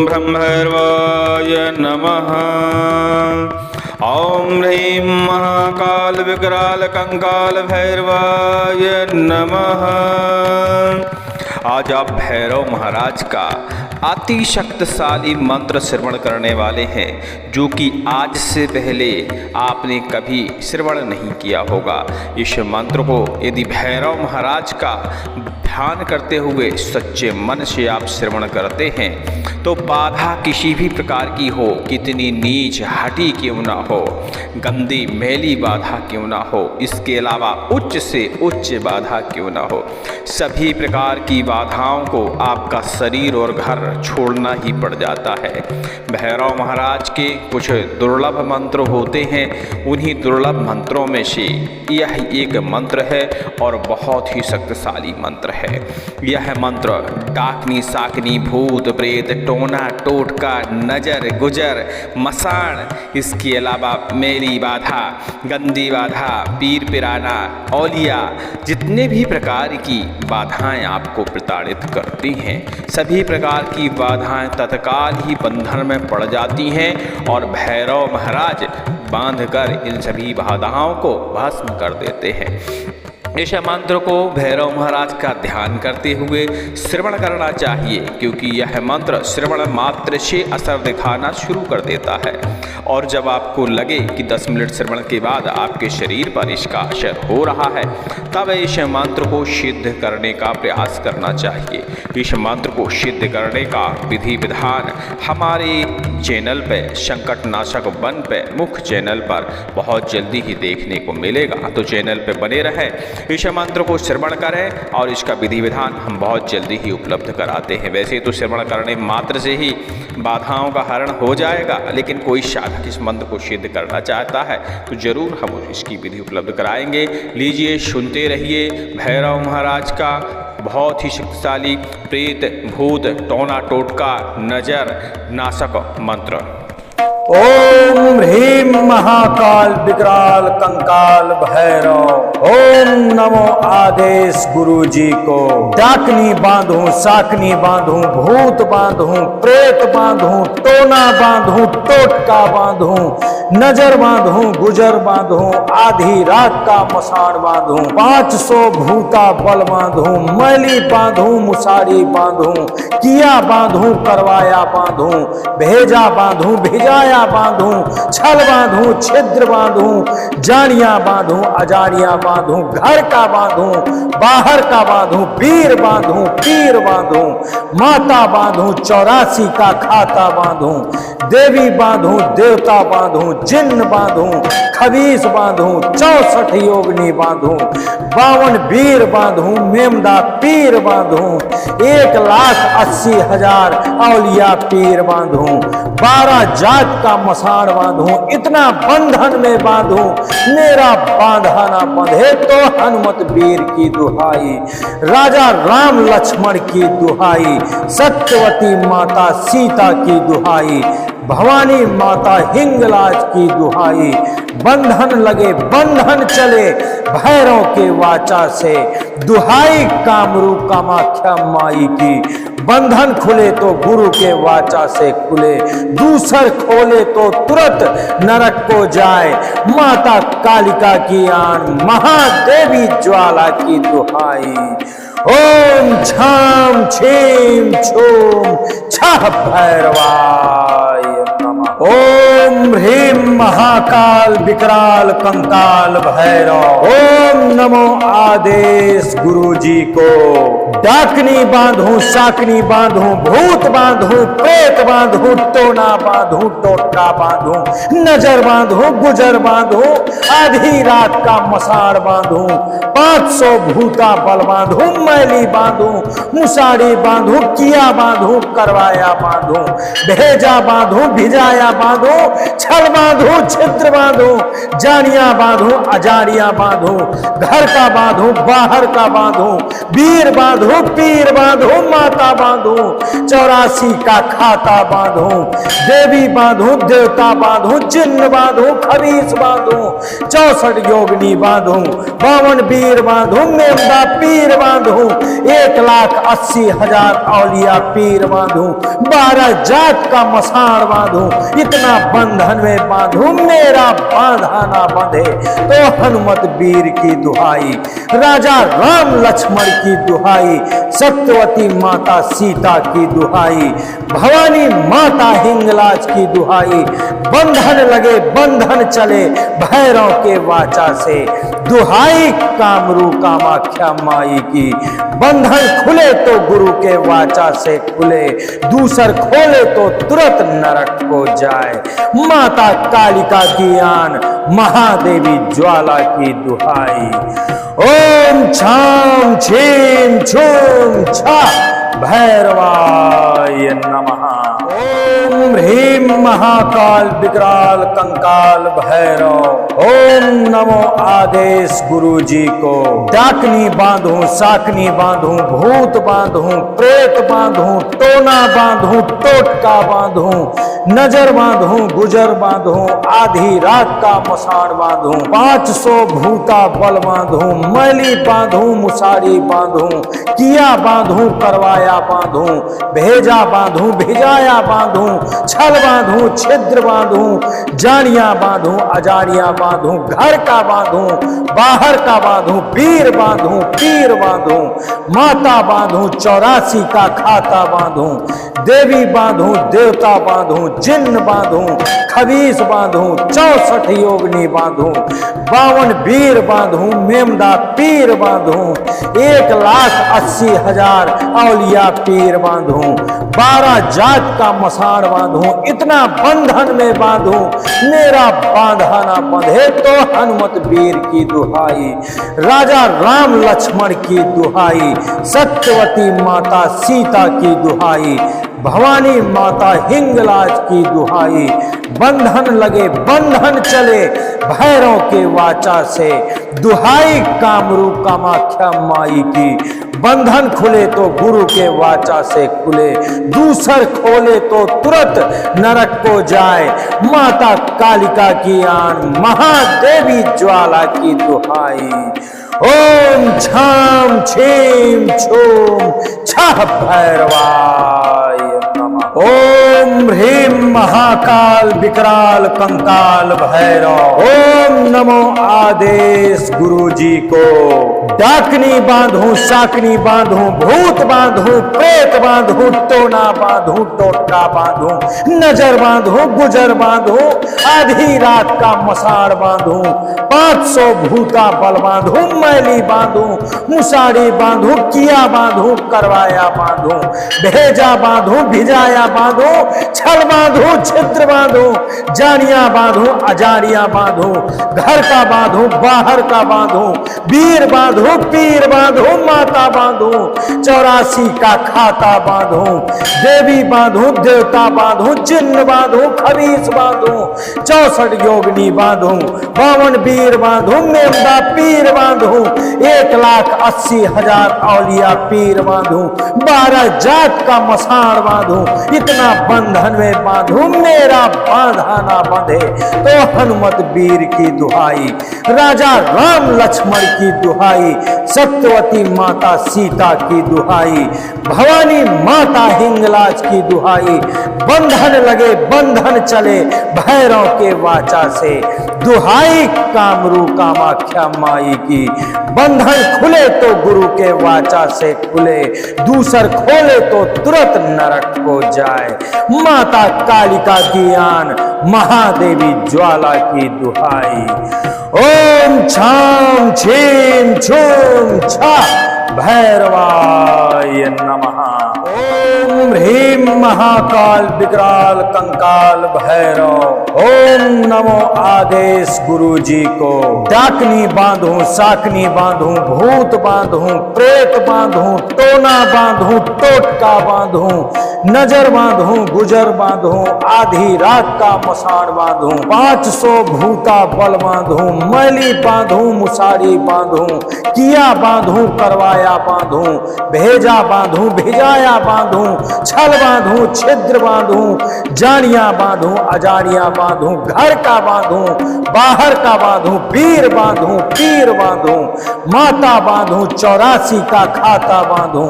ब्रह्मभैरवाय नमः। ओम ह्रीं महाकाल विकराल कंकाल भैरवाय नमः। आज आप भैरव महाराज का अति शक्तिशाली मंत्र श्रवण करने वाले हैं, जो कि आज से पहले आपने कभी श्रवण नहीं किया होगा। इस मंत्र को यदि भैरव महाराज का ध्यान करते हुए सच्चे मन से आप श्रवण करते हैं तो बाधा किसी भी प्रकार की हो, कितनी नीच हटी क्यों ना हो, गंदी मैली बाधा क्यों ना हो, इसके अलावा उच्च से उच्च बाधा क्यों ना हो, सभी प्रकार की बाधाओं को आपका शरीर और घर छोड़ना ही पड़ जाता है। भैरव महाराज के कुछ दुर्लभ मंत्र होते हैं, उन्हीं दुर्लभ मंत्रों में से यह एक मंत्र है और बहुत ही शक्तिशाली मंत्र है। यह मंत्र डाकनी साकनी भूत प्रेत टोना टोटका नजर गुजर मसान, इसके अलावा मेरी बाधा गंदी बाधा पीर पिराना औलिया, जितने भी प्रकार की बाधाएं आपको प्रताड़ित करती हैं, सभी प्रकार की बाधाएं तत्काल ही बंधन में पड़ जाती हैं और भैरव महाराज बांधकर इन सभी बाधाओं को भस्म कर देते हैं। इस मंत्र को भैरव महाराज का ध्यान करते हुए श्रवण करना चाहिए, क्योंकि यह मंत्र श्रवण मात्र से असर दिखाना शुरू कर देता है और जब आपको लगे कि 10 मिनट श्रवण के बाद आपके शरीर पर इसका असर हो रहा है, तब इस मंत्र को सिद्ध करने का प्रयास करना चाहिए। इस मंत्र को सिद्ध करने का विधि विधान हमारे चैनल पर संकट नाशक वन पे मुख्य चैनल पर बहुत जल्दी ही देखने को मिलेगा, तो चैनल पर बने रहें, इस मंत्र को श्रवण करें और इसका विधि विधान हम बहुत जल्दी ही उपलब्ध कराते हैं। वैसे तो श्रवण करने मात्र से ही बाधाओं का हरण हो जाएगा, लेकिन कोई साधक इस मंत्र को सिद्ध करना चाहता है तो जरूर हम इसकी विधि उपलब्ध कराएंगे। लीजिए, सुनते रहिए भैरव महाराज का बहुत ही शक्तिशाली प्रेत भूत टोना टोटका नजर नाशक मंत्र। ओम ह्रीं महाकाल विकराल कंकाल भैरव। ओम नमो आदेश गुरु जी को। डाकनी बांधू साकनी बांधू भूत बांधू प्रेत बांधू टोना बांधू टोटका बांधू नजर बांधू गुजर बांधू आधी रात का मसाण बांधू 500 भूता बल बांधू मैली बांधू मुसाड़ी बांधू किया बांधू करवाया बांधू भेजा बांधू भिजाया बांधू छल बांधू छिद्र बांधू जानिया बांधू अजानिया बांधू घर का बांधू बाहर का बांधू वीर बांधू पीर बांधू माता बांधू 84 का खाता बांधू देवी बांधू देवता बांधू जिन्न बांधू खबीस बांधू 64 योगनी बांधू 52 वीर बांधू मेमदा पीर बांधू 1,80,000 औलिया पीर बांधू 12 जात का मसाण बांधू इतना बंधन में बांधू मेरा बांधा ना बंधे तो हनुमत वीर की दुहाई राजा राम लक्ष्मण की दुहाई सत्यवती माता सीता की दुहाई भवानी माता हिंगलाज की दुहाई बंधन लगे बंधन चले भैरव के वाचा से दुहाई कामरू कामाख्या माई की बंधन खुले तो गुरु के वाचा से खुले दूसर खोले तो तुरंत नरक को जाए माता कालिका की आन महादेवी ज्वाला की दुहाई। ओम झाम छीम छूम छह भैरवाय नमः। ओम ह्रीं महाकाल विकराल कंकाल भैरव। ओम नमो आदेश गुरु जी को। डाकनी बांधू साकनी बांधू भूत बांधू प्रेत बांधू टोना बांधू टोटका बांधू नजर बांधू गुजर बांधू आधी रात का मसाड़ बांधू 500 भूता बल बांधू मैली बांधू मुसाड़ी बांधू किया बांधू करवाया बांधू भेजा बांधू भिजाया बांधू छल बांधू बांधू, छिद्र बांधू, जानियां बांधू, अजारियां बांधू, घर का बांधू, बाहर का बांधू, वीर बांधू, पीर बांधू, माता बांधू, 84 का खाता बांधू, देवी बांधू, देवता बांधू, जिन्न बांधू, खबीस बांधू, 64 योगिनी बांधू, 52 वीर बांधू, मेमदा पीर बांधू, 1,80,000 औलिया पीर बांधू, 12 जात का मसाण बांधू, इतना बंधन में बांधू, मेरा बांधा ना बंधे तो हनुमत वीर की दुहाई, राजा राम लक्ष्मण की दुहाई, सत्यवती माता सीता की दुहाई, भवानी माता हिंगलाज की दुहाई, बंधन लगे बंधन चले भैरव के वाचा से, दुहाई कामरू कामाख्या माई की, बंधन खुले तो गुरु के वाचा से खुले, दूसर खोले तो तुरंत नरक को जाए, माता कालिका की आन, महादेवी ज्वाला की दुहाई। ओम छाम छीम छूम छा भैरवाय नमः। ओम ह्रीम महाकाल विकराल कंकाल भैरव। ओम नमो आदेश गुरु जी को। डाकनी बांधू, साकनी बांधू, भूत बांधू, प्रेत बांधू, टोना बांधू, टोटका बांधू, नजर बांधू, गुजर बांधू, आधी रात का मसाण बांधू, 500 भूता बल बांधू, मैली बांधू, मुसारी बांधू, किया बांधू, करवाया बांधू, भेजा बांधू, भिजाया बांधू, छल बांधू, छिद्र बांधू, जानिया बांधू, अजारिया बांधू, घर का बांधू, बाहर का बांधू, वीर बांधू, पीर बांधू, माता बांधू, 84 का खाता बांधू, देवी बांधू, देवता बांधू, जिन्न बांधू, खबीस बांधू, 64 योगिनी बांधू, 52 वीर बांधू, मेमदा पीर बांधू, 1,80,000 औलिया पीर बांधू, 12 जात का मसाण बांधू, इतना बंधन में बांधू, मेरा बांधा ना बंधे तो हनुमत वीर की दुहाई, राजा राम लक्ष्मण की दुहाई, सत्यवती माता सीता की दुहाई, भवानी माता हिंगलाज की दुहाई, बंधन लगे बंधन चले भैरव के वाचा से, दुहाई कामरू कामाख्या माई की, बंधन खुले तो गुरु के वाचा से खुले, दूसर खोले तो तुरंत नरक को जाए, माता कालिका की आन, महादेवी ज्वाला की दुहाई। ओम छाम छीम छूम छह भैरवाय नमः। ओम ह्रीम महाकाल विकराल कंकाल भैरव। ओम नमो आदेश गुरु जी को। डाकनी बांधू, साकनी बांधू, भूत बांधू, प्रेत बांधू, टोना बांधू, टोटका बांधू, नजर बांधू, गुजर बांधू, आधी रात का मसाण बांधू, 500 भूता बल बांधू, मैली बांधू, मुसारी बांधू, किया बांधू, करवाया बांधू, भेजा बांधू, भिजाया बांधू, छल बांधू, छिद्र बांधू, जानिया बांधू, अजारिया बांधू, घर का बांधू, बाहर का बांधू, वीर बांधू, पीर बांधू, माता बांधू, 84 का खाता बांधू, देवी बांधू, देवता बांधू, जिन्न बांधू, खबीस बांधू, 64 योगिनी बांधू, 52 वीर बांधू, मेमदा पीर बांधू, 1,80,000 औलिया पीर बांधू, 12 जात का मसाण बांधू, इतना बंधन में बांधू, मेरा बांधा ना बंधे तो हनुमत वीर की दुहाई, राजा राम लक्ष्मण की दुहाई, सत्यवती माता सीता की दुहाई, भवानी माता हिंगलाज की दुहाई, बंधन लगे बंधन चले भैरव के वाचा से, दुहाई कामरू कामाख्या माई की, बंधन खुले तो गुरु के वाचा से खुले, दूसर खोले तो तुरंत नरक को जाए, माता कालिका की आन, महादेवी ज्वाला की दुहाई। ओम छाम छीम छूम छा भैरवाय नमः। ओम ओम ह्रीं महाकाल विकराल कंकाल भैरव। ओम नमो आदेश गुरु जी को। डाकनी बांधूं, साकनी बांधूं, भूत बांधूं, प्रेत बांधूं, टोना बांधूं, टोटका बांधूं, नजर बांधूं, गुजर बांधूं, आधी रात का मसाण बांधूं, 500 भूता बल बांधूं, मैली बांधूं, मुसारी बांधूं, किया बांधूं, करवाया बांधूं, भेजा बांधूं, भिजाया बांधूं, छल बांधूं, छिद्र बांधूं, जानिया बांधूं, अजानिया बांधूं, घर का बांधूं, बाहर का बांधूं, पीर बांधूं, पीर बांधूं, माता बांधूं, 84 का खाता बांधूं,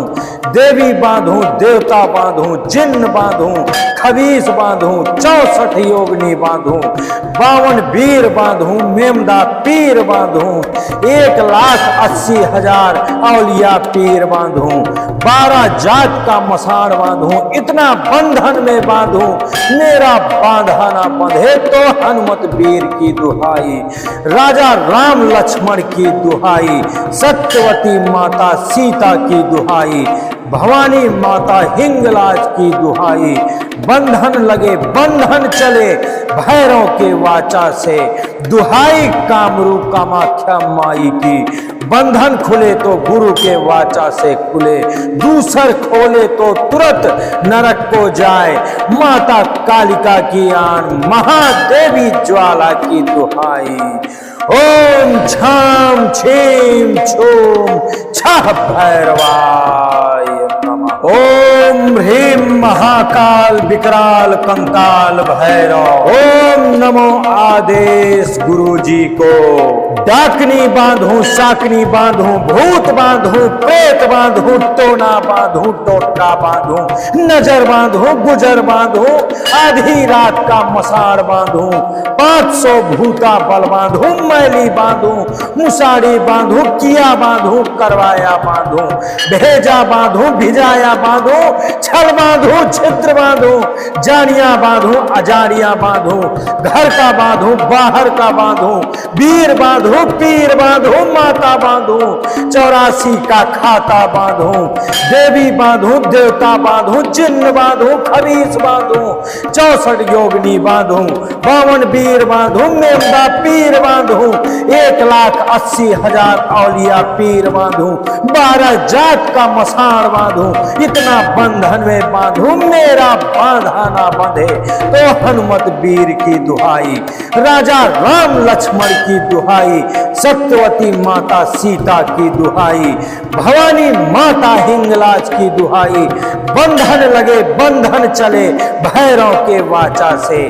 देवी बांधूं, देवता बांधूं, जिन्न बांधूं, खबीस बांधूं, 64 योगनी बांधूं, 52 वीर बांधूं, मेमदा पीर बांधूं, 1,80,000 औलिया पीर बांधूं, 12 जात का मसाण बांधूं, इतना बंधन में बांधूं, मेरा बांधा ना बंधे तो हनुमत वीर की दुहाई, राजा राम लक्ष्मण की दुहाई, सत्यवती माता सीता की दुहाई, भवानी माता हिंगलाज की दुहाई, बंधन लगे बंधन चले भैरव के वाचा से, दुहाई कामरू कामाख्या माई की, बंधन खुले तो गुरु के वाचा से खुले, दूसर खोले तो तुरंत नरक को जाए, माता कालिका की आन, महादेवी ज्वाला की दुहाई। ओम छाम छीम छूम छह भैरवाय नमः। ओम ह्रीं महाकाल विकराल कंकाल भैरव। ओम नमो आदेश गुरु जी को। डाकनी बांधूं, साकनी बांधूं, भूत बांधूं, प्रेत बांधूं, टोना बांधूं, टोटका बांधूं, नजर बांधूं, गुजर बांधूं, आधी रात का मसाड़ बांधूं, 500 भूता बल बांधूं, मैली बांधूं, मुसाड़ी बांधूं, किया बांधूं, करवाया बांधूं, भेजा बांधूं, भिजाया बांधूं, छल बांधूं, छिद्र बांधूं, जानिया बांधूं, अजानिया बांधूं, घर का बांधूं, बाहर का बांधूं, वीर बांधूं, पीर बांधूं, माता बांधूं, 84 का खाता बांधूं, देवी बांधूं, देवता बांधूं, जिन्न बांधूं, खबीस बांधूं, 64 योगनी बांधूं, 52 वीर बांधूं, मेमदा पीर बांधूं, 1,80,000 औलिया पीर बांधूं, 12 जात का मसाण बांधूं, इतना बंधन में बांधूं, मेरा बांधा ना बंधे तो हनुमत वीर की दुहाई, राजा राम लक्ष्मण की दुहाई, सत्यवती माता सीता की दुहाई, भवानी माता हिंगलाज की दुहाई, बंधन लगे बंधन चले भैरव के वाचा से,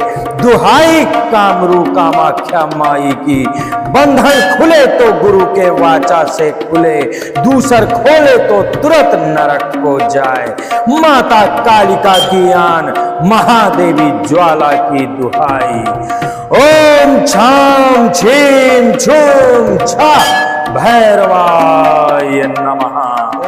दुहाई कामरू कामाख्या माई की, बंधन खुले तो गुरु के वाचा से खुले, दूसर खोले तो तुरंत नरक को जाए, माता कालिका की आन, महादेवी ज्वाला की दुहाई। ओम छाम छीम छूम छह भैरवाय नमः।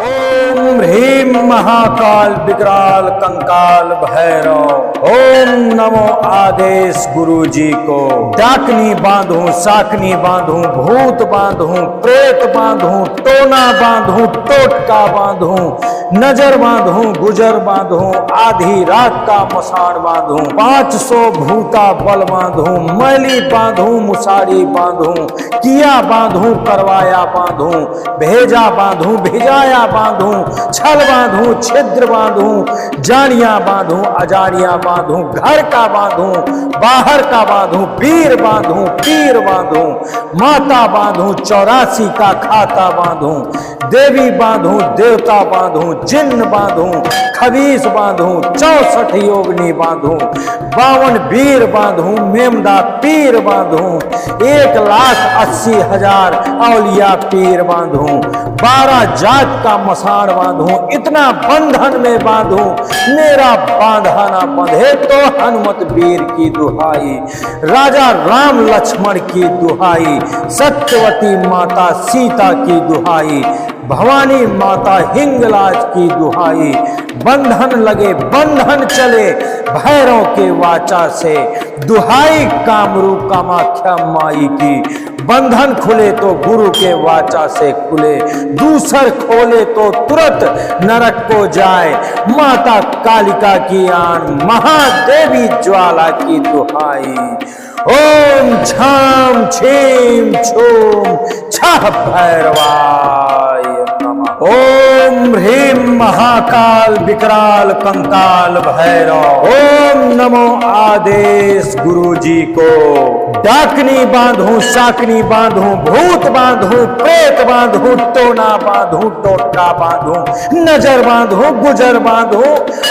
ओम ह्रीं महाकाल विकराल कंकाल भैरव। ओम नमो आदेश गुरु जी को। डाकनी बांधूं, साकनी बांधूं, भूत बांधूं, प्रेत बांधूं, टोना बांधूं, टोटका बांधूं, नजर बांधूं, गुजर बांधूं, आधी रात का मसाण बांधूं, 500 भूता बल बांधूं, मैली बांधूं, मुसारी बांधूं, किया बांधूं, करवाया बांधूं, भेजा बांधूं, भिजाया बांधूं, छल बांधूं, छिद्र बांधूं, जानिया बांधूं, अजानिया बांधूं, घर का बांधूं, बाहर का बांधूं, पीर बांधूं, पीर बांधूं, माता बांधूं, 84 का खाता बांधूं, देवी बांधूं, देवता बांधूं, जिन्न बांधूं, खबीस बांधूं, 64 योगनी बांधूं, 52 वीर बांधूं, मेमदा पीर बांधूं, 1,80,000 औलिया पीर बांधूं, 12 जात का मसाण बांधूं, इतना बंधन में बांधूं, मेरा बांधा ना बंधे तो हनुमत वीर की दुहाई, राजा राम लक्ष्मण की दुहाई, सत्यवती माता सीता की दुहाई, भवानी माता हिंगलाज की दुहाई, बंधन लगे बंधन चले भैरव के वाचा से, दुहाई कामरू कामाख्या माई की। बंधन खुले तो गुरु के वाचा से खुले, दूसर खोले तो तुरंत नरक को जाए। माता कालिका की आन, महादेवी ज्वाला की दुहाई। ओम छाम छीम छूम छह भैरवाय नमः। ओम ह्रीम महाकाल विकराल कंकाल भैरव। ओम नमो आदेश गुरु जी को। डाकनी बांधू, साकनी बांधू, भूत बांधू, प्रेत बांधू, टोना बांधू, टोटका बांधू, नजर बांधू, गुजर बांधू,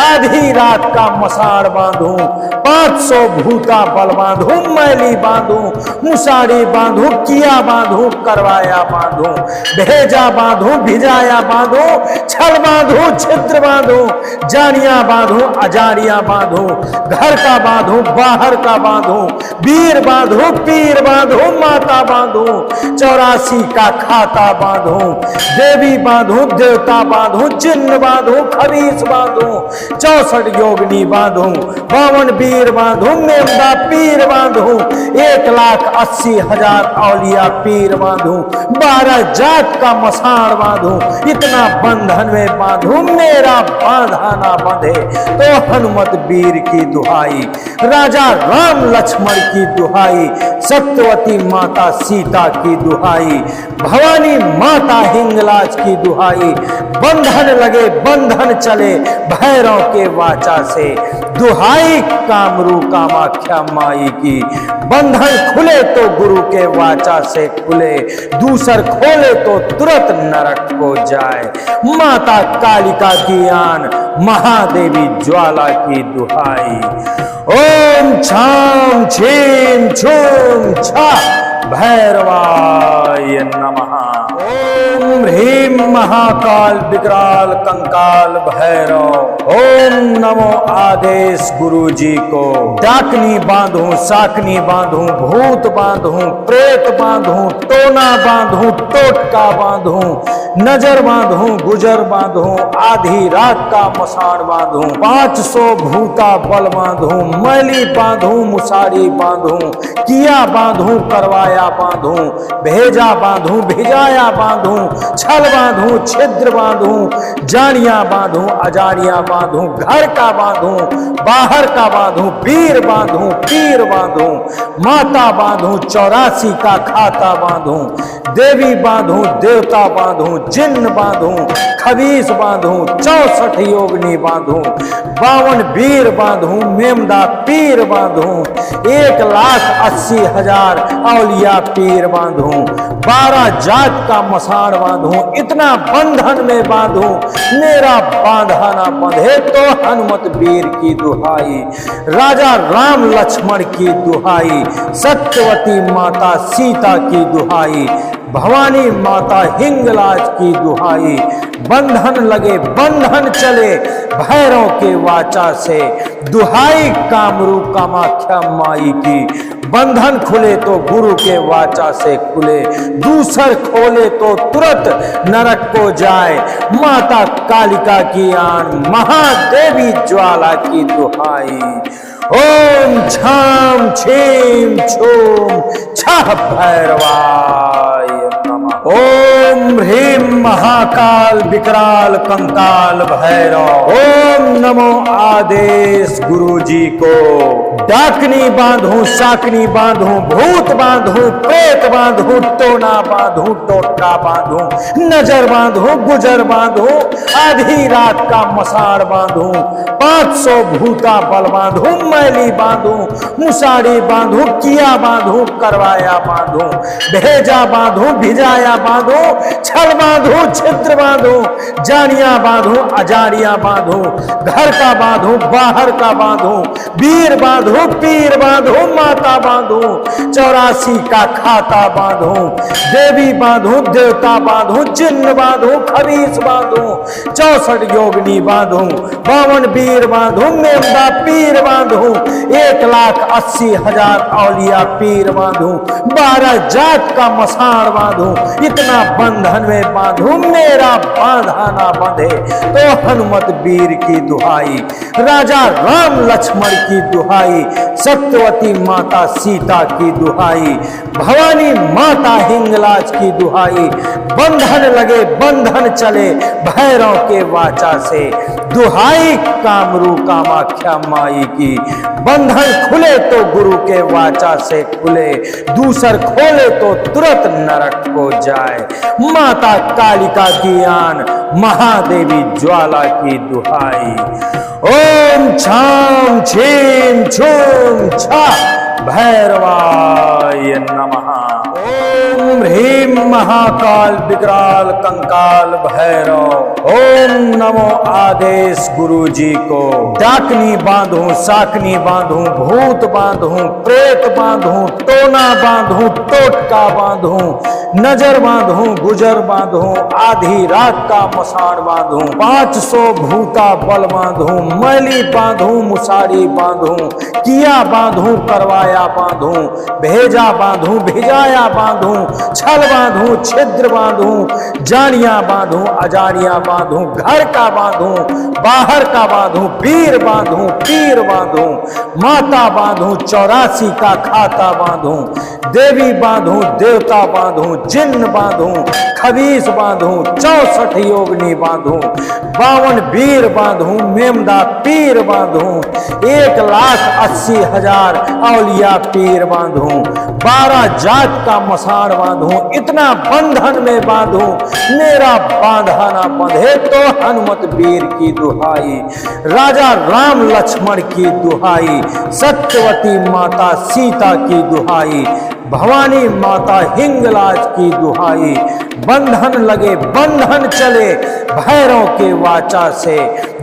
आधी रात का मसाड़ बांधू, 500 भूता बल बांधू, मैली बांधू, मुसाड़ी बांधू, किया बांधू, करवाया बांधू, भेजा बांधू, भिजाया बांधू, छल बांधू, छिद्र बांधू, जानिया बांधू, अजानिया बांधू, घर का बांधू, बाहर का बांधू, वीर बांधू, पीर बांधू, माता बांधू, 84 का खाता बांधू, देवी बांधू, देवता बांधू, जिन्न बांधू, खबीस बांधू, 64 योगिनी बांधू, 52 वीर बांधू, मेमदा पीर बांधू, 1,80,000 औलिया पीर बांधू, 12 जात का मसाण बांधू। इतना बंधन में बांधू, मेरा बांधा ना बंधे तो हनुमत वीर की दुहाई, राजा राम लक्ष्मण की दुहाई, सत्यवती माता सीता की दुहाई, भवानी माता हिंगलाज की दुहाई। बंधन लगे बंधन चले भैरव के वाचा से, दुहाई कामरू कामाख्या माई की। बंधन खुले तो गुरु के वाचा से खुले, दूसर खोले तो तुरंत नरक को जाए। माता कालिका की आन, महादेवी ज्वाला की दुहाई। ओम छाम छीम छूम छा भैरवाय नमः। ओम ह्रीम महाकाल विकराल कंकाल भैरव। ओम नमो आदेश गुरु जी को। डाकनी बांधू, साकनी बांधू, भूत बांधू, प्रेत बांधू, टोना बांधू, टोटका बांधू, नजर बांधू, गुजर बांधू, आधी रात का मसाण बांधू, 500 भूता बल बांधू, मैली बांधू, मुसाड़ी बांधू, किया बांधू, करवाया बांधू, भेजा बांधू, भिजाया बांधू, छल बांधू, छिद्र बांधू, जानिया बांधू, अजानिया बांधू, घर का बांधू, बाहर का बांधू, वीर बांधू, पीर बांधू, माता बांधू, 84 का खाता बांधू, देवी बांधू, देवता बांधू, जिन्न बांधू, खबीस बांधू, 64 योगिनी बांधू, 52 वीर बांधू, मेमदा पीर बांधू, 1,80,000 औलिया पीर बांधू, 12 जात का मसाण बांधू। इतना बंधन में बांधू, मेरा बांधा ना बंधे तो हनुमत वीर की दुहाई, राजा राम लक्ष्मण की दुहाई, सत्यवती माता सीता की दुहाई, भवानी माता हिंगलाज की दुहाई। बंधन लगे बंधन चले भैरव के वाचा से, दुहाई कामरू कामाख्या माई की। बंधन खुले तो गुरु के वाचा से खुले, दूसर खोले तो तुरंत नरक को जाए। माता कालिका की आन, महादेवी ज्वाला की दुहाई। ओम छाम छीम छूम छह भैरवाय नमः। ओम ह्रीम महाकाल विकराल कंकाल भैरव। ओम नमो आदेश गुरु जी को। डाकनी बांधू, साकनी बांधू, भूत बांधू, प्रेत बांधू, टोना बांधू, टोटका बांधू, नजर बांधू, गुजर बांधू, आधी रात का मसाड़ बांधू, 500 भूता बल बांधू, मैली बांधू, मुसाड़ी बांधू, किया बांधू, करवाया बांधू, भेजा बांधू, भिजाया बांधू, छल बांधू, छिद्र बांधू, जानिया बांधू, अजानिया बांधू, घर का बांधू, बाहर का बांधू, वीर बांधू, पीर बांधू, माता बांधू, 84 का खाता बांधू, देवी बांधू, देवता बांधू, जिन्न बांधू, खबीस बांधू, 64 योगिनी बांधू, 52 वीर बांधू, मेमदा पीर बांधू, 1,80,000 औलिया पीर बांधू, 12 जात का मसाण बांधू। इतना बंधन में बांधू, मेरा बांधा ना बंधे तो हनुमत वीर की दुहाई, राजा राम लक्ष्मण की दुहाई, दुहाई, सत्यवती माता सीता की दुहाई, भवानी माता हिंगलाज की दुहाई, बंधन लगे बंधन चले भैरव के वाचा से, दुहाई कामरू कामाख्या माई की, बंधन खुले तो गुरु के वाचा से खुले, दूसर खोले तो तुरंत नरक को जाए, माता कालिका की आन महादेवी ज्वाला की दुहाई। ओम छाम छीम छूम छा भैरवाय नमः। ओम ह्रीम महाकाल विकराल कंकाल भैरव। ओम नमो आदेश गुरु जी को। डाकनी बांधू, साकनी बांधू, भूत बांधू, प्रेत बांधू, टोना बांधू, टोटका बांधू, नजर बांधू, गुजर बांधू, आधी रात का मसाण बांधू, 500 भूता बल बांधू, मैली बांधू, मुसारी बांधू, किया बांधू, करवाया बांधू, भेजा बांधू, भिजाया बांधू, छल बांधू, छिद्र बांधू, जानिया बांधू, अजानिया बांधू, घर का बांधू, बाहर का बांधू, वीर बांधू, पीर बांधू, माता बांधू, 84 का खाता बांधू, देवी बांधू, देवता बांधू, जिन्न बांधू, खबीस बांधू, 64 योगनी बांधू, 52 वीर बांधू, मेमदा पीर बांधू, 1,80,000 औलिया पीर बांधू, 12 जात का मसाण बांधू, इतना बंधन में बांधू, मेरा बांधा ना बंधे तो हनुमत वीर की दुहाई, राजा राम लक्ष्मण की दुहाई, सत्यवती माता सीता की दुहाई, भवानी माता हिंगलाज की दुहाई, बंधन लगे बंधन चले भैरव के वाचा से,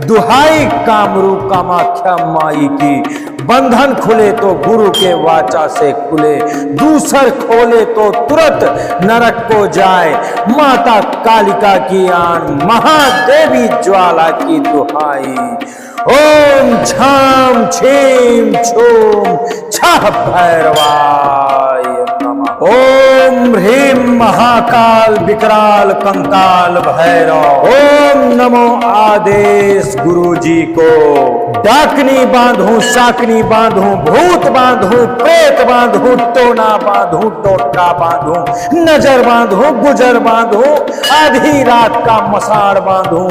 दुहाई कामरू कामाख्या माई की, बंधन खुले तो गुरु के वाचा से खुले, दूसर खोले तो तुरंत नरक को जाए, माता कालिका की आन महादेवी ज्वाला की दुहाई। ओम छाम छीम छूम छह भैरवाय नमः। ओम ह्रीम महाकाल विकराल कंकाल भैरव। ओम नमो आदेश गुरु जी को। डाकनी बांधू, साकनी बांधू, भूत बांधू, प्रेत बांधू, टोना बांधू, टोटका बांधू, नजर बांधू, गुजर बांधू, आधी रात का मसाण बांधू,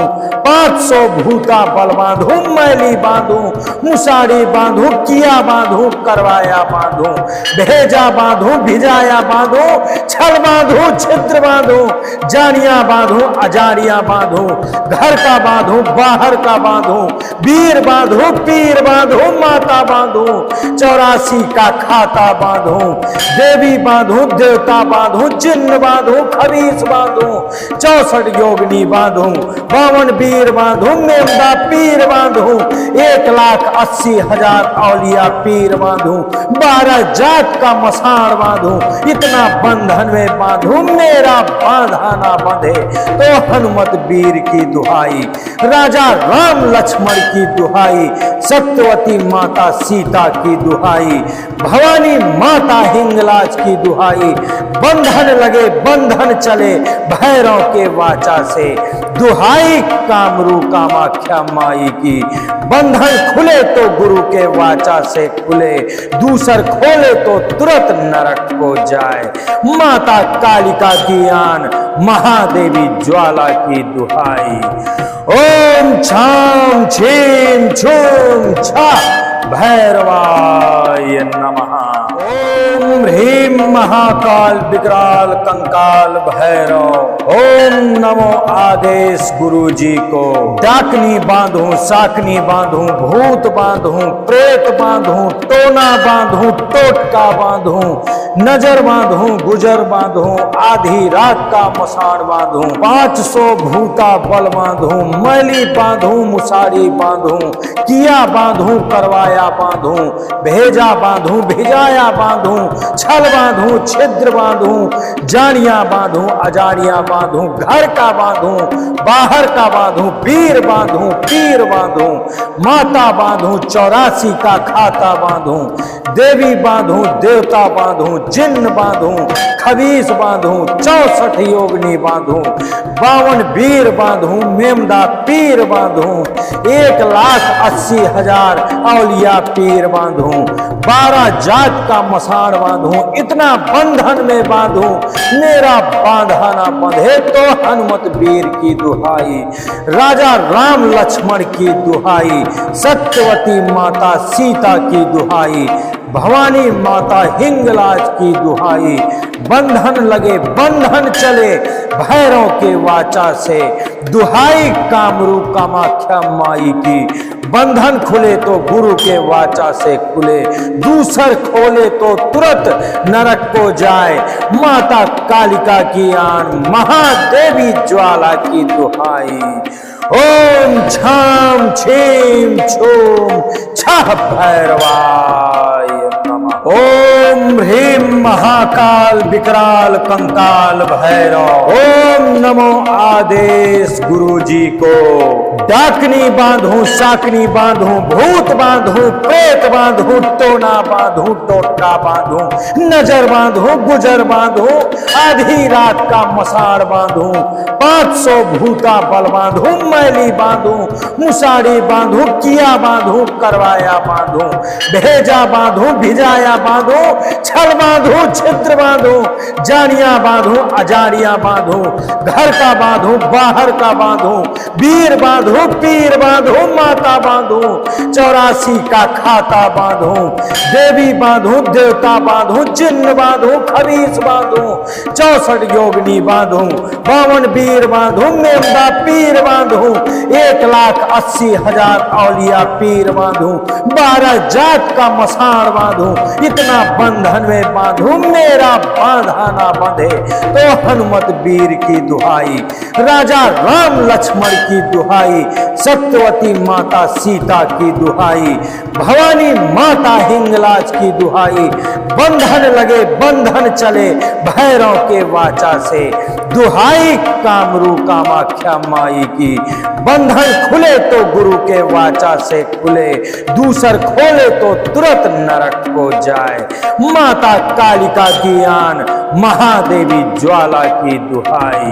500 भूता बल बांधू, मैली बांधू, मुसारी बांधू, किया बांधू, करवाया बांधू, भेजा बांधू, भिजाया बांधू, छल बांधू, छिद्र बांधू, जानिया बांधू, अजानिया बांधू, घर का बांधू, बाहर का बांधू, वीर बांधू, पीर बांधू, माता बांधू, 84 का खाता बांधू, देवी बांधू, देवता बांधू, जिन्न बांधू, खबीस बांधू, 64 योगनी बांधू, 52 वीर बांधू, मेमदा पीर बांधू, 1,80,000 औलिया पीर बांधू, 12 जात का मसाण बांधू, इतना बंधन में बांधू, मेरा बांधा ना बंधे तो हनुमत वीर की दुहाई, राजा राम लक्ष्मण की दुहाई, सत्यवती माता सीता की दुहाई, भवानी माता हिंगलाज की दुहाई, बंधन लगे बंधन चले भैरव के वाचा से, दुहाई कामरू कामाख्या माई की, बंधन खुले तो गुरु के वाचा से खुले, दूसर खोले तो तुरंत नरक को जाए, माता कालिका की आन महादेवी ज्वाला की दुहाई। ओम छाम छीम छूम छा भैरवाय नमः। ओम ह्रीम महाकाल विकराल कंकाल भैरव। ओम नमो आदेश गुरु जी को। डाकनी बांधू, साकनी बांधू, भूत बांधू, प्रेत बांधू, टोना बांधू, टोटका बांधू, नजर बांधू, गुजर बांधू, आधी रात का मसाण बांधू, 500 भूता बल बांधू, मैली बांधू, मुसारी बांधू, किया बांधू, करवाया बांधू, भेजा बांधू, भिजाया बांधू, छल बांधू, छिद्र बांधू, जानिया बांधू, अजानिया बांधू, घर का बांधू, बाहर का बांधू, वीर बांधू, पीर बांधू, माता बांधू, 84 का खाता बांधू, देवी बांधू, देवता बांधू, जिन्न बांधू, खबीस बांधू 64 योगनी बांधू 52 वीर बांधू मेमदा पीर बांधू 1,80,000 औलिया पीर बांधू 12 जात का मसाण बांधू इतना बंधन में बांधू मेरा बांधा ना बंधे तो हनुमत वीर की दुहाई, राजा राम लक्ष्मण की दुहाई, सत्यवती माता सीता की दुहाई, भवानी माता हिंगलाज की दुहाई, बंधन लगे बंधन चले भैरव के वाचा से, दुहाई कामरू कामाख्या माई की, बंधन खुले तो गुरु के वाचा से खुले, दूसर खोले तो तुरंत नरक को जाए, माता कालिका की आन महादेवी ज्वाला की दुहाई। ओम छाम छीम छूम छह भैरवाय नमः। ओम ह्रीम महाकाल विकराल कंकाल भैरव। ओम नमो आदेश गुरु जी को। डाकनी बांधू साकनी बांधू भूत बांधू प्रेत बांधू टोना बांधू टोटका बांधू नजर बांधू गुजर बांधू आधी रात का मसाड़ बांधू 500 भूता बल बांधू मैली बांधू मुसाड़ी बांधू किया बांधू करवाया बांधू भेजा बांधू भिजाया बांधू छल बांधू छिद्र बांधू जानिया बांधू अजानिया बांधू घर का बांधू बाहर का बांधू वीर बांधू पीर बांधू माता बांधू 84 का खाता बांधू देवी बांधू देवता बांधू चिन्ह बांधू खबीस बांधू 64 योगनी बांधू 52 वीर बांधू मेमदा पीर बांधू 1,80,000 औलिया पीर बांधू 12 जात का मसाण बांधू इतना बंधन में बांधू मेरा बांधा ना बंधे तो हनुमत वीर की दुहाई, राजा राम लक्ष्मण की दुहाई, सत्यवती माता सीता की दुहाई, भवानी माता हिंगलाज की दुहाई, बंधन लगे बंधन चले भैरव के वाचा से, दुहाई कामरू कामाख्या माई की, बंधन खुले तो गुरु के वाचा से खुले, दूसर खोले तो तुरंत नरक को जाए, माता कालिका की आन महादेवी ज्वाला की दुहाई।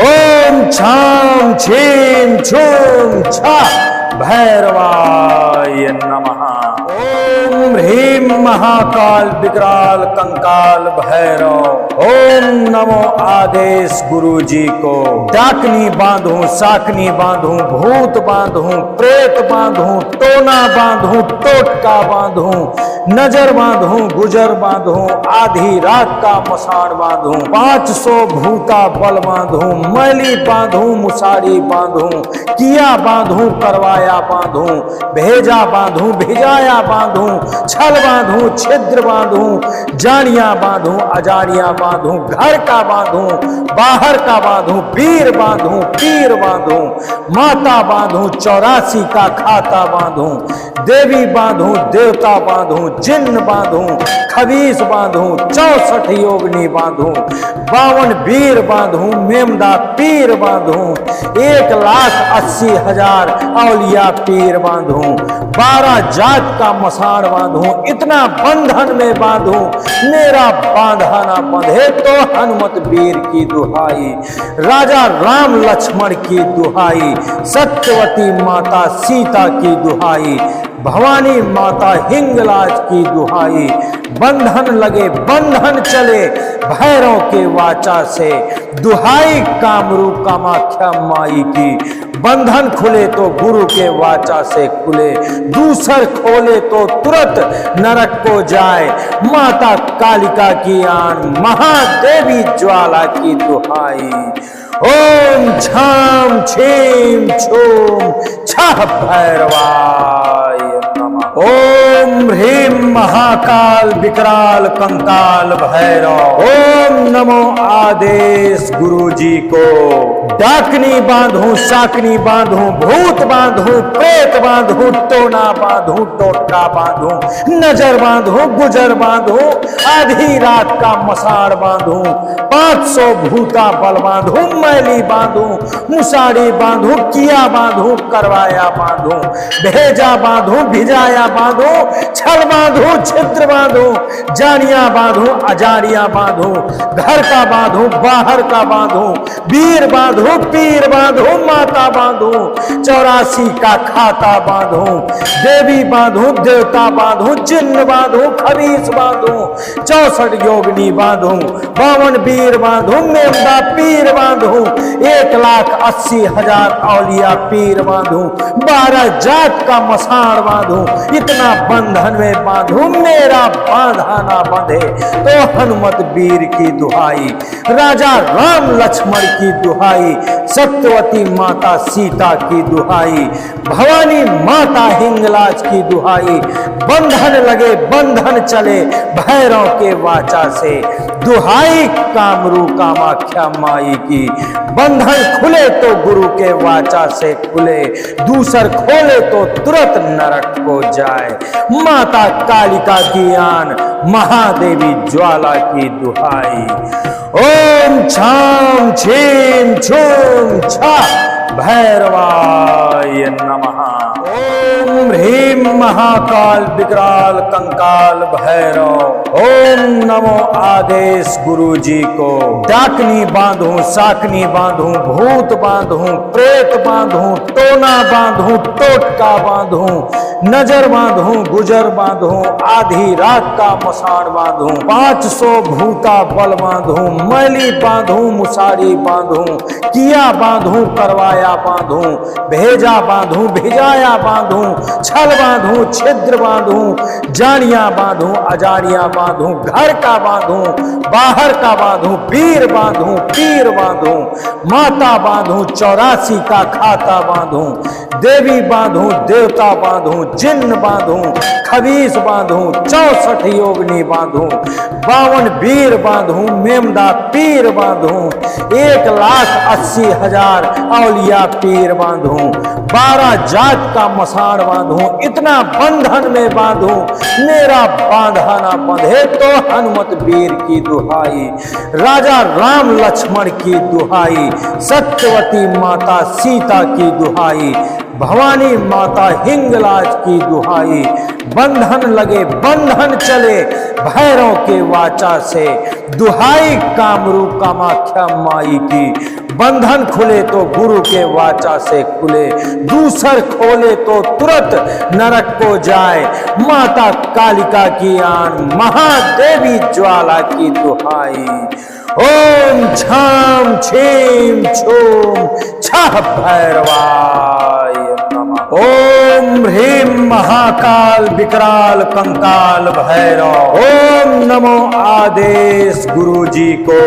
ओम छाम छीम छूम छा भैरवाय नमः। ओम ह्रीम महाकाल विकराल कंकाल भैरव। ओम नमो आदेश गुरु जी को। डाकनी बांधू साकनी बांधू भूत बांधू प्रेत बांधू टोना बांधू टोटका बांधू नजर बांधू गुजर बांधू आधी रात का मसाण बांधू 500 भूता बल बांधू मैली बांधू मुसारी बांधू किया बांधू करवाया बांधू भेजा बांधू भिजाया बांधू छल बांधू छिद्र बांधू जानिया बांधू अजानिया बांधू घर का बांधू बाहर का बांधू वीर बांधू पीर बांधू माता बांधू 84 का खाता बांधू देवी बांधू देवता बांधू जिन्न बांधू खबीस बांधू 64 योगनी बांधू 52 वीर बांधू मेमदा पीर बांधू 1,80,000 औलिया पीर बांधू 12 जात का मसाण बांधू इतना बंधन में बांधू मेरा बांधा ना बंधे तो हनुमत वीर की दुहाई, राजा राम लक्ष्मण की दुहाई, सत्यवती माता सीता की दुहाई, भवानी माता हिंगलाज की दुहाई, बंधन लगे बंधन चले भैरव के वाचा से, दुहाई कामरू कामाख्या माई की, बंधन खुले तो गुरु के वाचा से खुले, दूसर खोले तो तुरंत नरक को जाए, माता कालिका की आन महादेवी ज्वाला की दुहाई। ओम छाम छीम छूम छह भैरवाय नमः। ओम ह्रीम महाकाल विकराल कंकाल भैरव। ओम नमो आदेश गुरु जी को। डाकनी बांधूं, साकनी बांधूं, भूत बांधूं, प्रेत बांधूं, टोना बांधूं, टोटका बांधूं, नजर बांधूं, गुजर बांधूं, आधी रात का मसाड़ बांधूं, 500 भूता बल बांधूं, मैली बांधूं, मुसाड़ी बांधूं, किया बांधूं, करवाया बांधूं, भेजा बांधूं, भिजाया बांधूं, छल बांधूं, छिद्र बांधूं, जानिया बांधूं, अजानिया बांधूं, घर का बांधूं, बाहर का बांधूं, वीर बांधूं, पीर बांधूं, माता बांधूं, 84 का खाता बांधूं, देवी बांधूं, देवता बांधूं, जिन्न बांधूं, खबीस बांधूं, 64 योगिनी बांधूं, 52 वीर बांधूं, मेमदा पीर बांधूं, 1,80,000 औलिया पीर बांधूं, 12 जात का मसाण बांधूं, इतना बंधन में बांधूं मेरा बांधा ना बंधे तो हनुमत वीर की दुहाई, राजा राम लक्ष्मण की दुहाई, सत्यवती माता सीता की दुहाई, भवानी माता हिंगलाज की दुहाई, बंधन लगे बंधन चले भैरव के वाचा से, दुहाई कामरू कामाख्या माई की, बंधन खुले तो गुरु के वाचा से खुले, दूसर खोले तो तुरंत नरक को जाए, माता कालिका की आन, महादेवी ज्वाला की दुहाई। ओम छाम छीम छूम छा भैरवाय नमः। ओम ह्रीम महाकाल विकराल कंकाल भैरव। ओम नमो आदेश गुरु जी को। डाकनी बांधूं, साकनी बांधूं, भूत बांधूं, प्रेत बांधूं, टोना बांधूं, टोटका बांधूं, नजर बांधूं, गुजर बांधूं, आधी रात का मसाण बांधूं, 500 भूता बल बांधूं, मैली बांधूं, मुसाड़ी बांधूं, किया बांधूं, करवाया बांधूं, भेजा बांधूं, भिजाया बांधूं, छल बांधूं, छिद्र बांधूं, जानिया बांधूं, अजानिया बांधूं, घर का बांधूं, बाहर का बांधूं, वीर बांधूं, पीर बांधूं, माता बांधूं, 84 का खाता बांधूं, देवी बांधूं, देवता बांधूं, जिन्न बांधूं, खबीस बांधूं, 64 योगिनी बांधूं, 52 वीर बांधूं, मेमदा पीर बांधूं, 1,80,000 औलिया पीर बांधूं, 12 जात का मसाण बांधूं, इतना बंधन में बांधूं मेरा बांधा ना बंधे तो हनुमत वीर की दुहाई, राजा राम लक्ष्मण की दुहाई, सत्यवती माता सीता की दुहाई, भवानी माता हिंगलाज की दुहाई, बंधन लगे बंधन चले भैरव के वाचा से, दुहाई कामरू कामाख्या माई की, बंधन खुले तो गुरु के वाचा से खुले, दूसर खोले तो तुरंत नरक को जाए, माता कालिका की आन, महादेवी ज्वाला की दुहाई। ओम छाम छीम छूम छह भैरवाय नमः। ओम ह्रीम महाकाल विकराल कंकाल भैरव। ओम नमो आदेश गुरु जी को।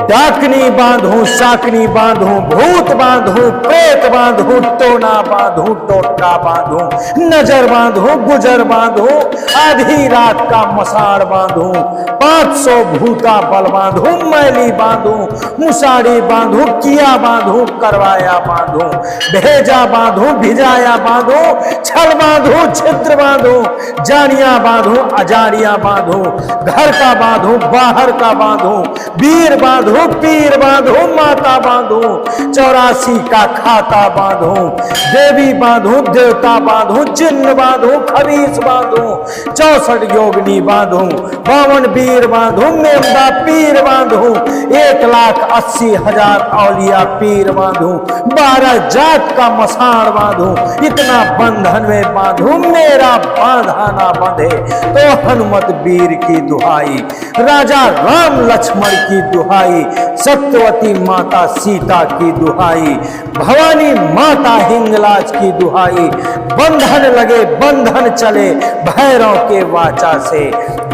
डाकनी बांधूं, साकनी बांधूं, भूत बांधूं, प्रेत बांधूं, टोना बांधूं, टोटका बांधूं, नजर बांधूं, गुजर बांधूं, आधी रात का मसाड़ बांधूं, 500 भूता बल बांधूं, मैली बांधूं, मुसाड़ी बांधूं, किया बांधूं, करवाया बांधूं, भेजा बांधूं, भिजाया बांधूं, छल बांधूं, छिद्र बांधूं, जानिया बांधूं, अजानिया बांधूं, घर का बांधूं, बाहर का बांधूं, वीर बांधूं, पीर बांधूं, माता बांधूं, 84 का खाता बांधूं, देवी बांधूं, देवता बांधूं, जिन्न बांधूं, खबीस बांधूं, 64 योगिनी बांधूं, 52 वीर बांधूं, मेमदा पीर बांधूं, 1,80,000 औलिया पीर बांधूं, 12 जात का मसाण बांधूं, इतना बंधन में बांधूं मेरा बांधा ना बंधे तो हनुमत वीर की दुहाई, राजा राम लक्ष्मण की दुहाई, सत्यवती माता सीता की दुहाई, भवानी माता हिंगलाज की दुहाई, बंधन लगे बंधन चले भैरव के वाचा से,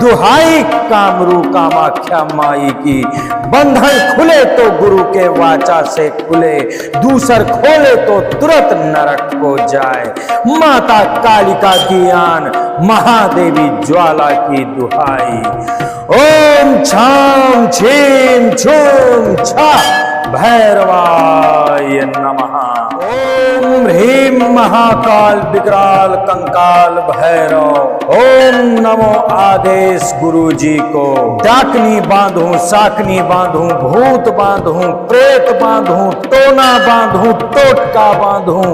दुहाई कामरू कामाख्या माई की, बंधन खुले तो गुरु के वाचा से खुले, दूसर खोले तो तुरंत नरक को जाए, माता कालिका की आन, महादेवी ज्वाला की दुहाई। ओम छाम छीम छूम छा भैरवाय नमः। ओम ह्रीं महाकाल विकराल कंकाल भैरव। ओम नमो आदेश गुरु जी को। डाकनी बांधूं, साकनी बांधूं, भूत बांधूं, प्रेत बांधूं, टोना बांधूं, टोटका बांधूं,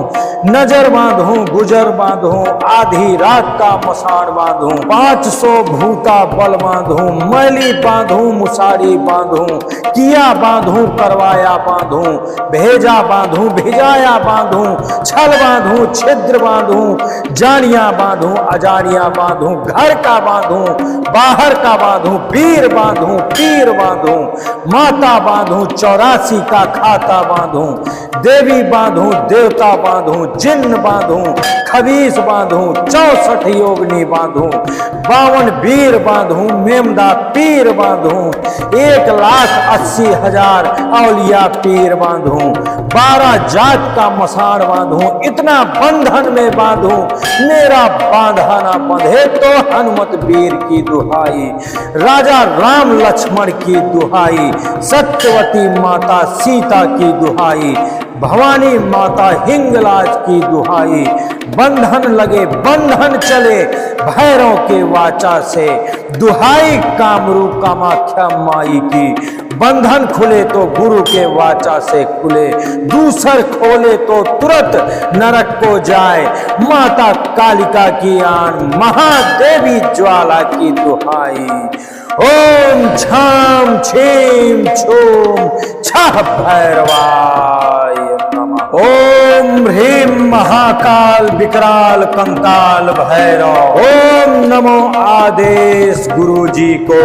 नजर बांधूं, गुजर बांधूं, आधी रात का मसाण बांधूं, 500 भूता बल बांधूं, मैली बांधूं, मुसारी बांधूं, किया बांधूं, करवाया बांधूं, भेजा बांधूं, भिजाया बांधूं, छल बांधूं, छिद्र बांधूं, जानिया बांधूं, अजानिया बांधूं, घर का बांधूं, बाहर का बांधूं, पीर बांधूं, पीर बांधूं, माता बांधूं, 84 का खाता बांधूं, देवी बांधूं, देवता बांधूं, जिन्न बांधूं, खबीस बांधूं, 64 योगनी बांधूं, 52 वीर बांधूं, मेमदा पीर बांधूं, 1,80,000 औलिया पीर बांधूं, 12 जात का मसाण बांधूं, इतना बंधन में बांधूं, मेरा बांधा ना बंधे तो हनुमत वीर की दुहाई, राजा राम लक्ष्मण की दुहाई, सत्यवती माता सीता की दुहाई, भवानी माता हिंगलाज की दुहाई, बंधन लगे बंधन चले भैरव के वाचा से, दुहाई कामरू कामाख्या माई की, बंधन खुले तो गुरु के वाचा से खुले, दूसर खोले तो तुरंत नरक को जाए, माता कालिका की आन, महादेवी ज्वाला की दुहाई। ओम छाम छीम छूम छह भैरवाय नमः। ओम ह्रीं महाकाल विकराल कंकाल भैरव। ओम नमो आदेश गुरु जी को।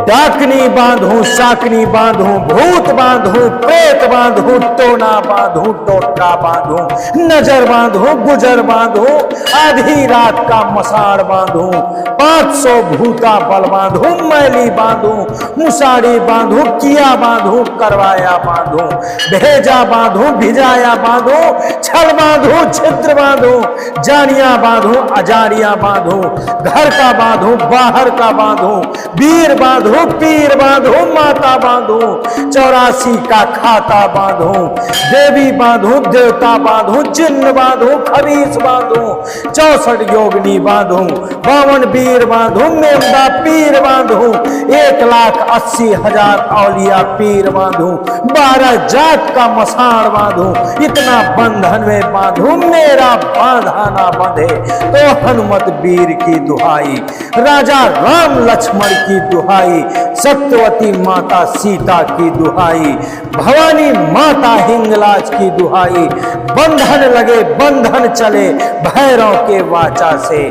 डाकनी बांधूं, साकनी बांधूं, भूत बांधूं, प्रेत बांधूं, टोना बांधूं, टोटका बांधूं, नजर बांधूं, गुजर बांधूं, आधी रात का मसाण बांधूं, 500 भूता बल बांधूं, मैली बांधूं, मुसारी बांधूं, किया बांधूं, करवाया बांधूं, भेजा बांधूं, भिजाया बांधूं, छल बांधूं, छिद्र बांधूं, जानिया बांधूं, अजानिया बांधूं, घर का बांधूं, बाहर का बांधूं, वीर बांधूं, पीर बांधूं, माता बांधूं, 84 का खाता बांधूं, देवी बांधूं, देवता बांधूं, जिन्न बांधूं, खबीस बांधूं, 64 योगनी बांधूं, 52 वीर बांधूं, मेमदा पीर बांधूं, 1,80,000 औलिया पीर बांधूं, 12 जात का मसाण बांधूं, इतना बंधन में बांधूं, मेरा बांधा ना बंधे तो हनुमत वीर की दुहाई, राजा राम लक्ष्मण की दुहाई, सत्यवती माता सीता की दुहाई, भवानी माता हिंगलाज की दुहाई, बंधन लगे बंधन चले भैरव के वाचा से,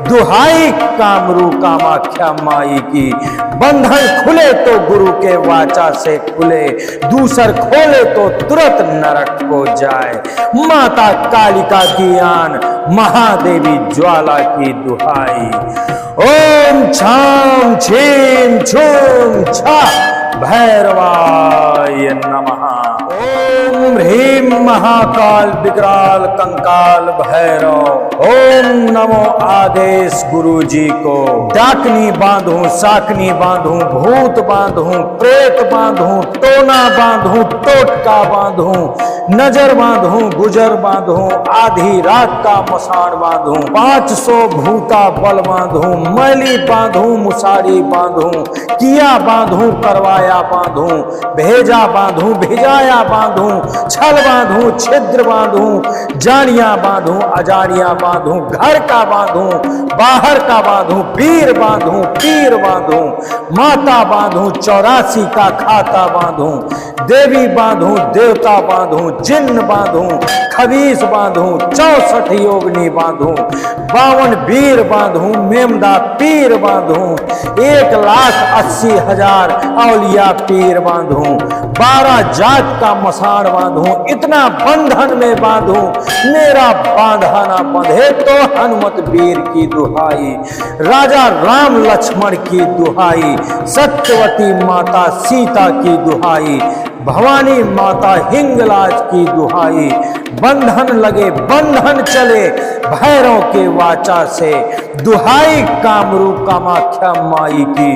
दुहाई कामरू कामाख्या माई की, बंधन खुले तो गुरु के वाचा से खुले, दूसर खोले तो तुरंत नरक को जाए, माता कालिका की आन, महादेवी ज्वाला की दुहाई। ओम छाम छीम छूम छा भैरवाय नमः। ओम ह्रीं महाकाल विकराल कंकाल भैरव। ओम नमो आदेश गुरु जी को। डाकनी बांधूं, साकनी बांधूं, भूत बांधूं, प्रेत बांधूं, टोना बांधूं, टोटका बांधूं, नजर बांधूं, गुजर बांधूं, आधी रात का मसाण बांधूं, 500 भूता बल बांधूं, मैली बांधूं, मुसारी बांधूं, किया बांधूं, करवाया बांधूं, भेजा बांधूं, भिजाया बांधूं, छल बांधूं, छिद्र बांधूं, जानिया बांधूं, अजानिया बांधूं, घर का बांधूं, बाहर का बांधूं, पीर बांधूं, पीर बांधूं, माता बांधूं, 84 का खाता बांधूं, देवी बांधूं, देवता बांधूं, जिन्न बांधूं, खबीस बांधूं, 64 योगनी बांधूं, 52 वीर बांधूं, मेमदा पीर बांधूं, 1,80,000 औलिया पीर बांधूं, 12 जात का मसाण बांधूं, इतना बंधन में बांधूं, मेरा बांधा ना बंधे तो हनुमत वीर की दुहाई, राजा राम लक्ष्मण की दुहाई, सत्यवती माता सीता की दुहाई, भवानी माता हिंगलाज की दुहाई, बंधन लगे बंधन चले भैरव के वाचा से, दुहाई कामरू कामाख्या माई की,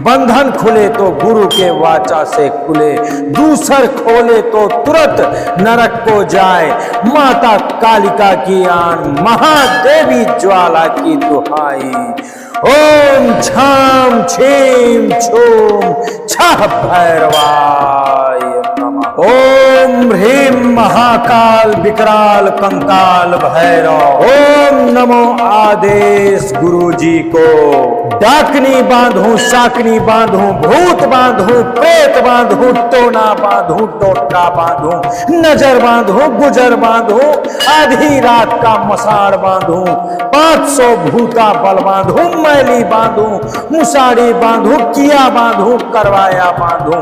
बंधन खुले तो गुरु के वाचा से खुले, दूसर खोले तो तुरंत नरक को जाए। माता कालिका की आन, महादेवी ज्वाला की दुहाई। ओम छाम छीम छूम छह भैरवाय नमः। ओम ह्रीम महाकाल विकराल कंकाल भैरव। ओम नमो आदेश गुरु जी को। डाकनी बांधू, साकनी बांधू, भूत बांधू, प्रेत बांधू, टोना बांधू, टोटका बांधू, नजर बांधू, गुजर बांधू, आधी रात का मसाड़ बांधू, 500 भूता बल बांधू, मैली बांधू, मुसाड़ी बांधू, किया बांधू, करवाया बांधू,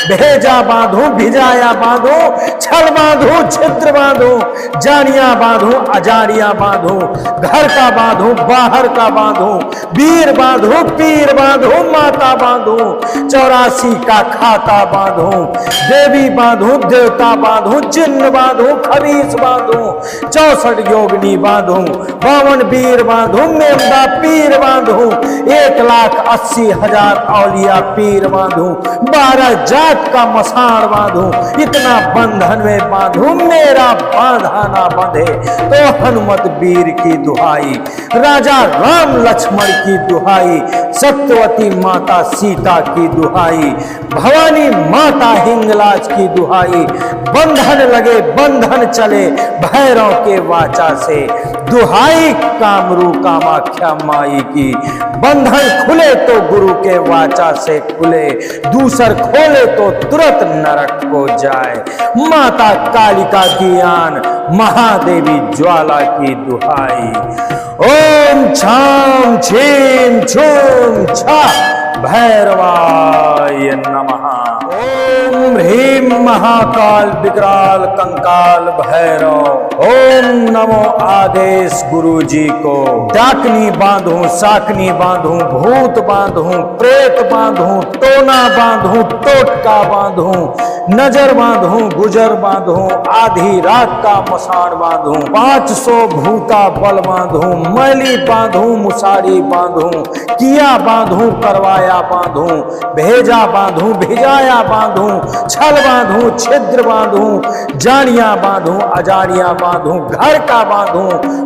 भेजा बांधू, भिजाया बांधू, छल बांधू, छिद्र बांधू, जानिया बांधू, अजानिया बांधू, घर का बांधू, बाहर का बांधू, वीर बांधू, पीर बांधू, माता बांधू, 84 का खाता बांधू, देवी बांधू, देवता बांधू, जिन्न बांधू, खबीस बांधू, 64 योगिनी बांधू, 52 वीर बांधू, मेमदा पीर बांधू, 1,80,000 औलिया पीर बांधू, 12 जात का मसाण बांधू, इतना बंधन में बांधू मेरा बांधा ना बंधे तो हनुमत वीर की दुहाई, राजा राम लक्ष्मण की दुहाई, सत्यवती माता सीता की दुहाई, भवानी माता हिंगलाज की दुहाई। बंधन लगे बंधन चले भैरव के वाचा से, दुहाई कामरू कामाख्या माई की। बंधन खुले तो गुरु के वाचा से खुले, दूसर खोले तो तुरंत नरक को जाए। माता कालिका की आन, महादेवी ज्वाला की दुहाई। ओम छाम छीम छूम छह भैरवाय नमः। ओम ह्रीम महाकाल विकराल कंकाल भैरव। ओम नमो आदेश गुरु जी को। डाकनी बांधू, साकनी बांधू, भूत बांधू, प्रेत बांधू, टोना बांधू, टोटका बांधू, नजर बांधू, गुजर बांधू, आधी रात का मसाण बांधू, 500 भूता बल बांधू, मैली बांधू, मुसाड़ी बांधू, किया बांधू, करवाया बांधू, भेजा बांधू, भिजाया बांधू, छल बांधू, छिद्र बांधू, जानिया बांधू, अजानिया बांधू, घर का बांधू,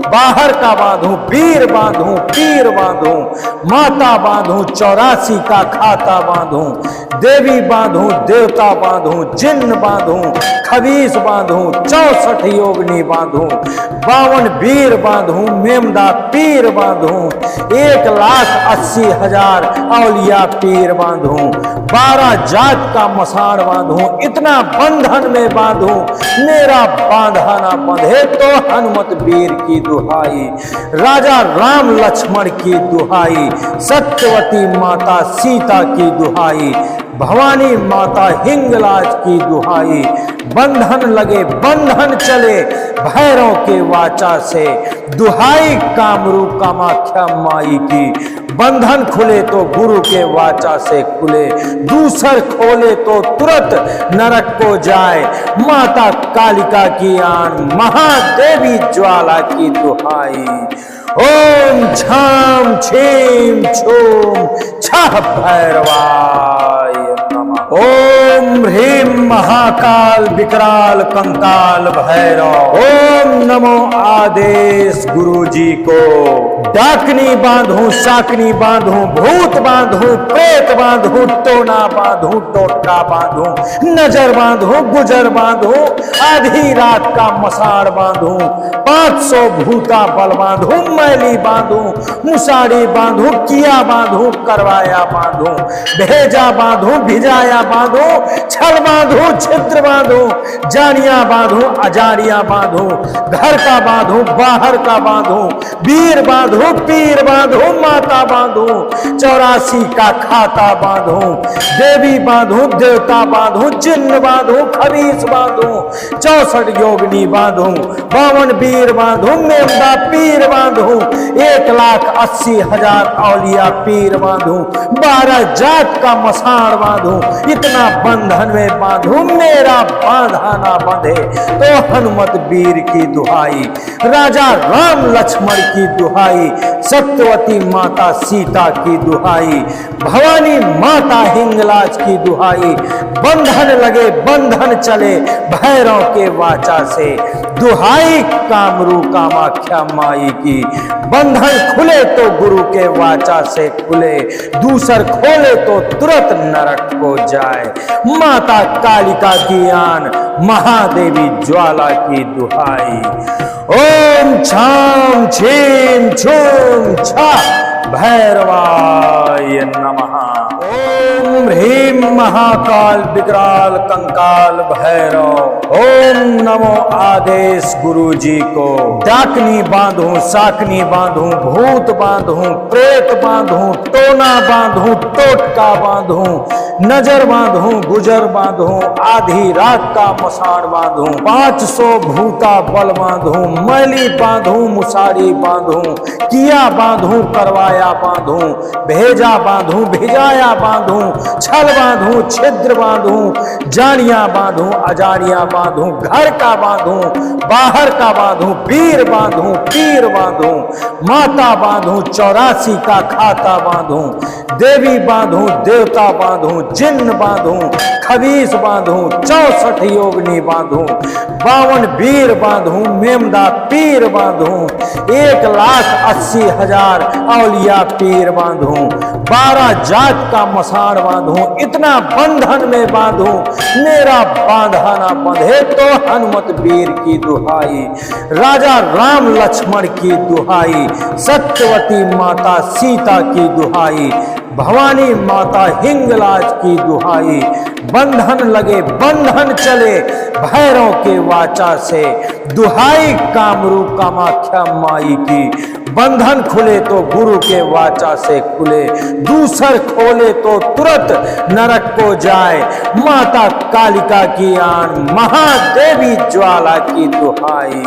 बाहर का बांधू, वीर बांधू, पीर बांधू, माता बांधू, 84 का खाता बांधू, देवी बांधू, देवता बांधू, जिन्न बांधू, खबीस बांधू, 64 योगिनी बांधू, 52 वीर बांधू, मेमदा पीर बांधू, 1,80,000 औलिया पीर बांधू, 12 जात का मसाण बांधू, इतना बंधन में बांधू मेरा बांधा ना बंधे तो हनुमत वीर की दुहाई, राजा राम लक्ष्मण की दुहाई, सत्यवती माता सीता की दुहाई, भवानी माता हिंगलाज की दुहाई। बंधन लगे बंधन चले भैरव के वाचा से, दुहाई कामरू कामाख्या माई की। बंधन खुले तो गुरु के वाचा से खुले, दूसर खोले तो तुरंत नरक को जाए। माता कालिका की आन, महादेवी ज्वाला की दुहाई। ओम छाम छीम छूम छह भैरवाय नमः। ओम ह्रीम महाकाल विकराल कंकाल भैरव। ओम नमो आदेश गुरु जी को। डाकनी बांधू, साकनी बांधू, भूत बांधू, प्रेत बांधू, टोना बांधू, टोटका बांधू, नजर बांधू, गुजर बांधू, आधी रात का मसाड़ बांधू, 500 भूता बल बांधू, मैली बांधू, मुसाड़ी बांधू, किया बांधू, करवाया बांधू, भेजा बांधू, भिजाया बांधू, छल बांधू, छिद्र बांधू, जानिया बांधू, अजानिया बांधू, घर का बांधू, बाहर का बांधू, वीर बांधू, पीर बांधू, माता बांधू, 84 का खाता बांधू, देवी बांधू, देवता बांधू, जिन्न बांधू, खबीस बांधू, 64 योगिनी बांधू, 52 वीर बांधू, मेमदा पीर बांधू, 1,80,000 औलिया पीर बांधू, 12 जात का मसाण बांधू, इतना बंधन बंधन में बांधूं, मेरा बांधा ना बंधे तो हनुमत वीर की दुहाई, राजा राम लक्ष्मण की दुहाई, सत्यवती माता सीता की दुहाई, भवानी माता हिंगलाज की दुहाई, बंधन लगे बंधन चले भैरव के वाचा से, दुहाई कामरू कामाख्या माई की, बंधन खुले तो गुरु के वाचा से खुले, दूसर खोले तो तुरंत नरक को जाए, माता कालिका की आन, महादेवी ज्वाला की दुहाई। ओम छाम छीम छूम छा भैरवाय नमः। ओम ह्रीं महाकाल विकराल कंकाल भैरव। ओम नमो आदेश गुरु जी को। डाकनी बांधूं, साकनी बांधूं, भूत बांधूं, प्रेत बांधूं, टोना बांधूं, टोटका बांधूं, नजर बांधूं, गुजर बांधूं, आधी रात का मसान बांधूं, 500 भूता बल बांधूं, मैली बांधूं, मुसारी बांधूं, किया बांधूं, करवाया बांधूं, भेजा बांधूं, भिजाया बांधूं, छल बांधूं, छिद्र बांधूं, जानिया बांधूं, अजानिया बांधूं, घर का बांधूं, बाहर का बांधूं, वीर बांधूं, पीर बांधूं, माता बांधूं, 84 का खाता बांधूं, देवी बांधूं, देवता बांधूं, जिन्न बांधूं, खबीस बांधूं, 64 योगनी बांधूं, 52 वीर बांधूं, मेमदा पीर बांधूं, 1,80,000 औलिया पीर बांधूं, 12 जात का मसान बांधूं, इतना बंधन में बांधूं, मेरा बांधा ना बंधे तो हनुमत वीर की दुहाई, राजा राम लक्ष्मण की दुहाई, सत्यवती माता सीता की दुहाई, भवानी माता हिंगलाज की दुहाई, बंधन लगे बंधन चले भैरव के वाचा से, दुहाई कामरू कामाख्या माई की, बंधन खुले तो गुरु के वाचा से खुले, दूसर खोले तो तुरंत नरक को जाए, माता कालिका की आन, महादेवी ज्वाला की दुहाई।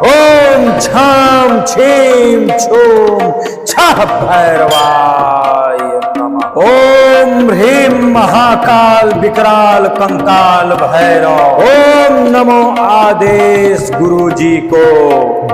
ओम छाम छीम छूम छह भैरवाय नमः। ओम ह्रीं महाकाल विकराल कंकाल भैरव। ओम नमो आदेश गुरु जी को।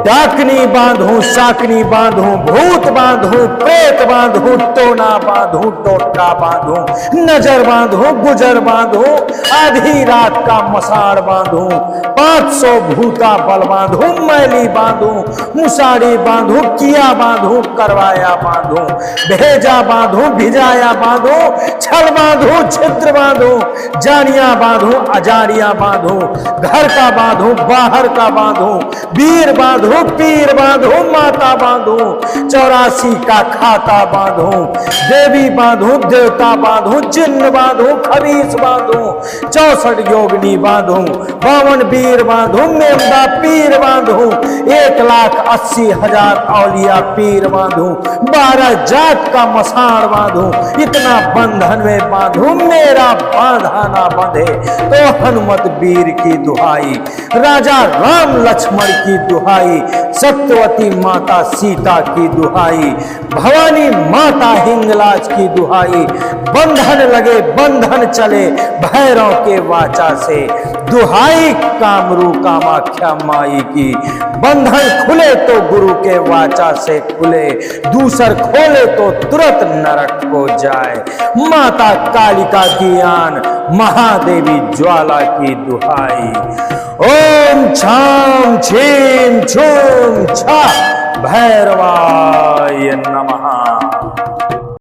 डाकनी बांधूं, साकनी बांधूं, भूत बांधूं, प्रेत बांधूं, टोना बांधूं, टोटका बांधूं, नजर बांधूं, गुजर बांधूं, आधी रात का मसार बांधूं, 500 भूता बल बांधूं, मैली बांधूं, मुसारी बांधूं, किया बांधूं, करवाया बांधूं, भेजा बांधूं, भिजाया बांधूं, छल बांधूं, छिद्र बांधूं, जानिया बांधूं, अजानिया बांधूं, घर का बांधूं, बाहर का बांधूं, वीर बांधूं, पीर बांधूं, माता बांधूं, 84 का खाता बांधूं, देवी बांधूं, देवता बांधूं, जिन्न बांधूं, खबीस बांधूं, 64 योगनी बांधूं, 52 वीर बांधूं, मेमदा पीर बांधूं, 1,80,000 औलिया पीर बांधूं, 12 जात का मसान बांधूं, इतना बंधन में बांधूं, मेरा बांधा ना बंधे तो हनुमत वीर की दुहाई, राजा राम लक्ष्मण की दुहाई, सत्यवती माता सीता की दुहाई, भवानी माता हिंगलाज की दुहाई, बंधन लगे बंधन चले भैरव के वाचा से, दुहाई कामरू कामाख्या माई की, बंधन खुले तो गुरु के वाचा से खुले, दूसर खोले तो तुरंत नरक को जाए, माता कालिका की आन, महादेवी ज्वाला की दुहाई। ओम छाम छीम छूम छा भैरवाय नमः।